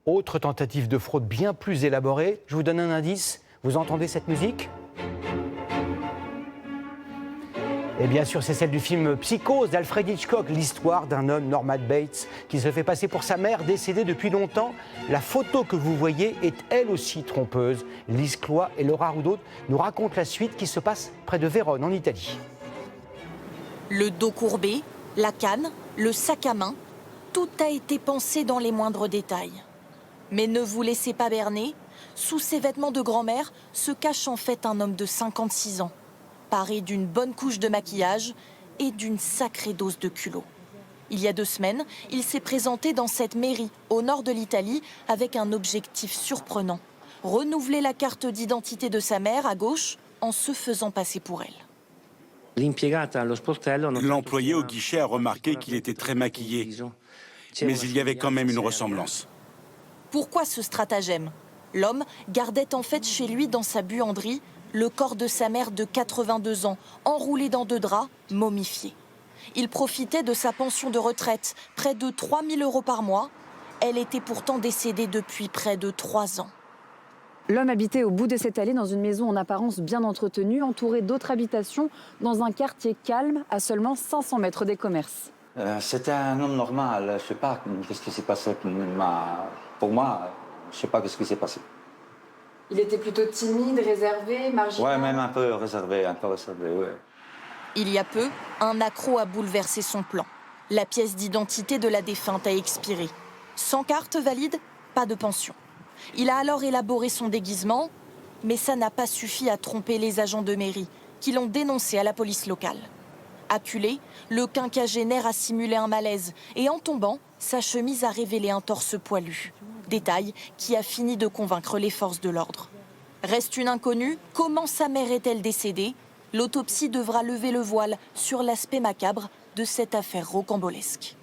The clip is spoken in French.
Autre tentative de fraude bien plus élaborée. Je vous donne un indice. Vous entendez cette musique ? Et bien sûr, c'est celle du film Psychose d'Alfred Hitchcock, l'histoire d'un homme, Norman Bates, qui se fait passer pour sa mère décédée depuis longtemps. La photo que vous voyez est elle aussi trompeuse. Lise Cloy et Laura Rudeau nous racontent la suite qui se passe près de Vérone, en Italie. Le dos courbé, la canne, le sac à main, tout a été pensé dans les moindres détails. Mais ne vous laissez pas berner, sous ses vêtements de grand-mère se cache en fait un homme de 56 ans, paré d'une bonne couche de maquillage et d'une sacrée dose de culot. Il y a 2 semaines, il s'est présenté dans cette mairie, au nord de l'Italie, avec un objectif surprenant. Renouveler la carte d'identité de sa mère à gauche en se faisant passer pour elle. L'employé au guichet a remarqué qu'il était très maquillé, mais il y avait quand même une ressemblance. Pourquoi ce stratagème ? L'homme gardait en fait chez lui dans sa buanderie le corps de sa mère de 82 ans, enroulé dans 2 draps, momifié. Il profitait de sa pension de retraite, près de 3 000 € par mois. Elle était pourtant décédée depuis près de 3 ans. L'homme habitait au bout de cette allée dans une maison en apparence bien entretenue, entourée d'autres habitations, dans un quartier calme, à seulement 500 mètres des commerces. C'était un homme normal. Je ne sais pas qu'est-ce qui s'est passé. Pour moi, je ne sais pas ce qui s'est passé. Il était plutôt timide, réservé, marginal. Oui, même un peu réservé, oui. Il y a peu, un accroc a bouleversé son plan. La pièce d'identité de la défunte a expiré. Sans carte valide, pas de pension. Il a alors élaboré son déguisement, mais ça n'a pas suffi à tromper les agents de mairie, qui l'ont dénoncé à la police locale. Acculé, le quinquagénaire a simulé un malaise et en tombant, sa chemise a révélé un torse poilu. Détail qui a fini de convaincre les forces de l'ordre. Reste une inconnue, comment sa mère est-elle décédée ? L'autopsie devra lever le voile sur l'aspect macabre de cette affaire rocambolesque.